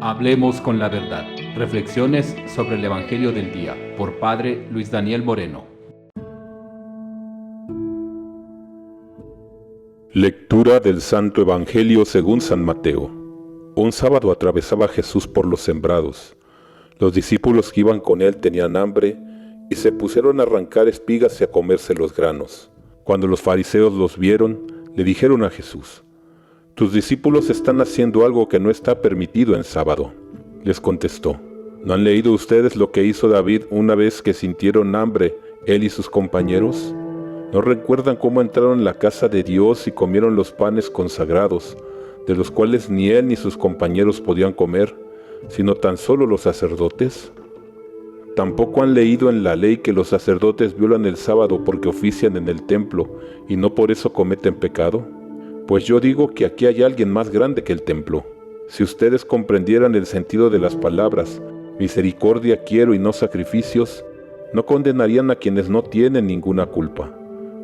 Hablemos con la verdad. Reflexiones sobre el Evangelio del día por Padre Luis Daniel Moreno. Lectura del Santo Evangelio según San Mateo. Un sábado atravesaba Jesús por los sembrados. Los discípulos que iban con él tenían hambre y se pusieron a arrancar espigas y a comerse los granos. Cuando los fariseos los vieron, le dijeron a Jesús: «Tus discípulos están haciendo algo que no está permitido en sábado». Les contestó: «¿No han leído ustedes lo que hizo David una vez que sintieron hambre, él y sus compañeros? ¿No recuerdan cómo entraron en la casa de Dios y comieron los panes consagrados, de los cuales ni él ni sus compañeros podían comer, sino tan solo los sacerdotes? ¿Tampoco han leído en la ley que los sacerdotes violan el sábado porque ofician en el templo y no por eso cometen pecado? Pues yo digo que aquí hay alguien más grande que el templo. Si ustedes comprendieran el sentido de las palabras, misericordia quiero y no sacrificios, no condenarían a quienes no tienen ninguna culpa.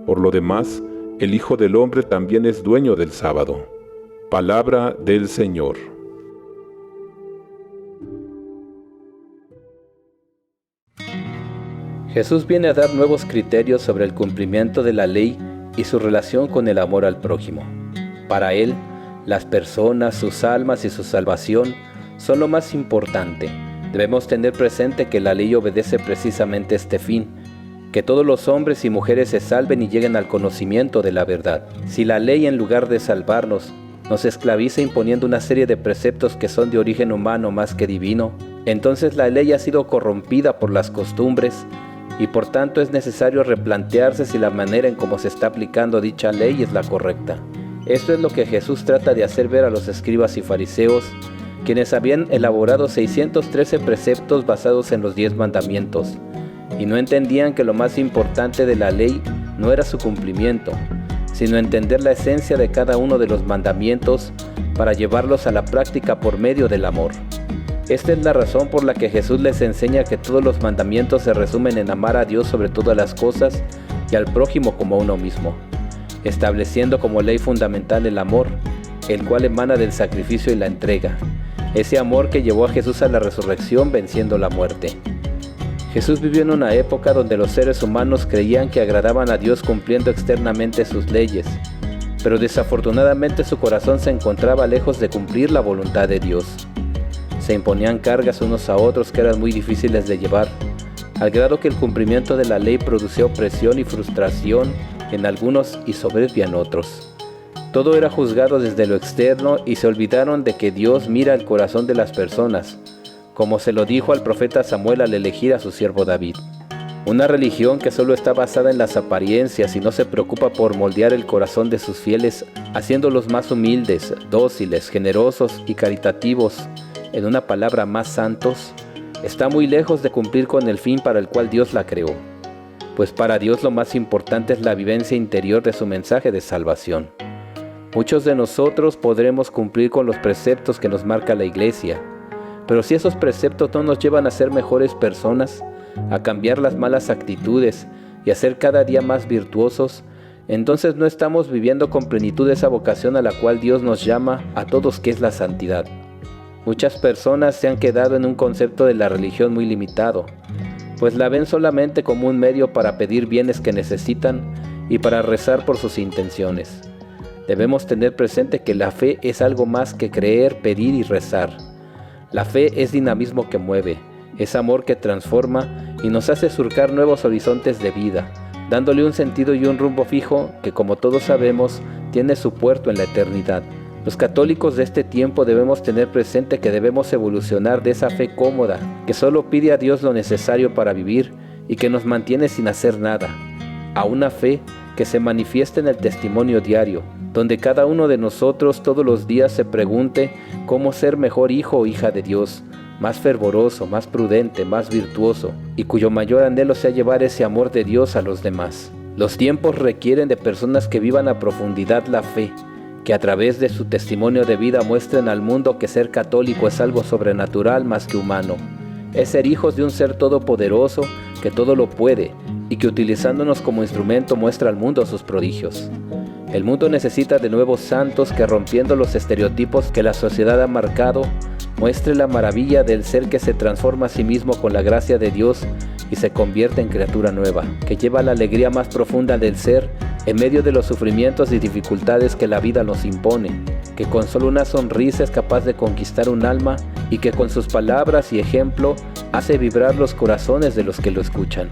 Por lo demás, el Hijo del Hombre también es dueño del sábado». Palabra del Señor. Jesús viene a dar nuevos criterios sobre el cumplimiento de la ley y su relación con el amor al prójimo. Para él, las personas, sus almas y su salvación son lo más importante. Debemos tener presente que la ley obedece precisamente este fin: que todos los hombres y mujeres se salven y lleguen al conocimiento de la verdad. Si la ley, en lugar de salvarnos, nos esclaviza imponiendo una serie de preceptos que son de origen humano más que divino, entonces la ley ha sido corrompida por las costumbres y por tanto es necesario replantearse si la manera en cómo se está aplicando dicha ley es la correcta. Esto es lo que Jesús trata de hacer ver a los escribas y fariseos, quienes habían elaborado 613 preceptos basados en los 10 mandamientos, y no entendían que lo más importante de la ley no era su cumplimiento, sino entender la esencia de cada uno de los mandamientos para llevarlos a la práctica por medio del amor. Esta es la razón por la que Jesús les enseña que todos los mandamientos se resumen en amar a Dios sobre todas las cosas y al prójimo como a uno mismo, estableciendo como ley fundamental el amor, el cual emana del sacrificio y la entrega, ese amor que llevó a Jesús a la resurrección venciendo la muerte. Jesús vivió en una época donde los seres humanos creían que agradaban a Dios cumpliendo externamente sus leyes, pero desafortunadamente su corazón se encontraba lejos de cumplir la voluntad de Dios. Se imponían cargas unos a otros que eran muy difíciles de llevar, al grado que el cumplimiento de la ley producía opresión y frustración en algunos y soberbia en otros. Todo era juzgado desde lo externo y se olvidaron de que Dios mira el corazón de las personas, como se lo dijo al profeta Samuel al elegir a su siervo David. Una religión que solo está basada en las apariencias y no se preocupa por moldear el corazón de sus fieles, haciéndolos más humildes, dóciles, generosos y caritativos, en una palabra, más santos, está muy lejos de cumplir con el fin para el cual Dios la creó. Pues para Dios lo más importante es la vivencia interior de su mensaje de salvación. Muchos de nosotros podremos cumplir con los preceptos que nos marca la Iglesia, pero si esos preceptos no nos llevan a ser mejores personas, a cambiar las malas actitudes y a ser cada día más virtuosos, entonces no estamos viviendo con plenitud esa vocación a la cual Dios nos llama a todos, que es la santidad. Muchas personas se han quedado en un concepto de la religión muy limitado, pues la ven solamente como un medio para pedir bienes que necesitan y para rezar por sus intenciones. Debemos tener presente que la fe es algo más que creer, pedir y rezar. La fe es dinamismo que mueve, es amor que transforma y nos hace surcar nuevos horizontes de vida, dándole un sentido y un rumbo fijo que, como todos sabemos, tiene su puerto en la eternidad. Los católicos de este tiempo debemos tener presente que debemos evolucionar de esa fe cómoda, que solo pide a Dios lo necesario para vivir y que nos mantiene sin hacer nada, a una fe que se manifiesta en el testimonio diario, donde cada uno de nosotros todos los días se pregunte cómo ser mejor hijo o hija de Dios, más fervoroso, más prudente, más virtuoso, y cuyo mayor anhelo sea llevar ese amor de Dios a los demás. Los tiempos requieren de personas que vivan a profundidad la fe, que a través de su testimonio de vida muestren al mundo que ser católico es algo sobrenatural más que humano. Es ser hijos de un ser todopoderoso que todo lo puede y que utilizándonos como instrumento muestra al mundo sus prodigios. El mundo necesita de nuevos santos que, rompiendo los estereotipos que la sociedad ha marcado, muestre la maravilla del ser que se transforma a sí mismo con la gracia de Dios y se convierte en criatura nueva, que lleva la alegría más profunda del ser en medio de los sufrimientos y dificultades que la vida nos impone, que con solo una sonrisa es capaz de conquistar un alma y que con sus palabras y ejemplo hace vibrar los corazones de los que lo escuchan.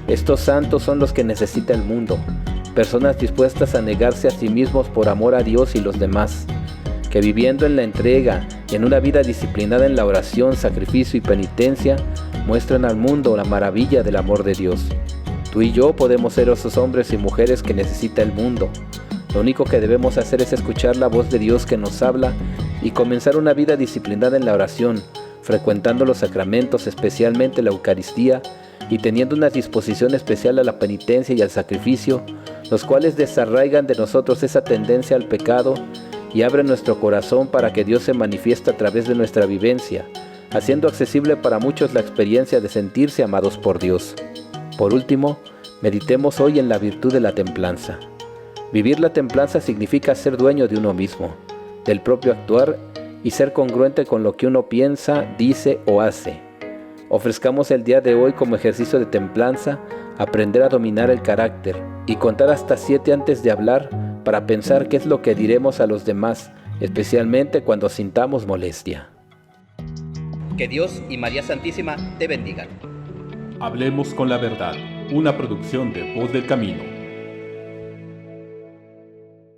Estos santos son los que necesita el mundo, personas dispuestas a negarse a sí mismos por amor a Dios y los demás, que viviendo en la entrega y en una vida disciplinada en la oración, sacrificio y penitencia, muestran al mundo la maravilla del amor de Dios. Tú y yo podemos ser esos hombres y mujeres que necesita el mundo. Lo único que debemos hacer es escuchar la voz de Dios que nos habla y comenzar una vida disciplinada en la oración, frecuentando los sacramentos, especialmente la Eucaristía, y teniendo una disposición especial a la penitencia y al sacrificio, los cuales desarraigan de nosotros esa tendencia al pecado y abren nuestro corazón para que Dios se manifieste a través de nuestra vivencia, haciendo accesible para muchos la experiencia de sentirse amados por Dios. Por último, meditemos hoy en la virtud de la templanza. Vivir la templanza significa ser dueño de uno mismo, del propio actuar y ser congruente con lo que uno piensa, dice o hace. Ofrezcamos el día de hoy como ejercicio de templanza, aprender a dominar el carácter y contar hasta 7 antes de hablar para pensar qué es lo que diremos a los demás, especialmente cuando sintamos molestia. Que Dios y María Santísima te bendigan. Hablemos con la verdad, una producción de Voz del Camino.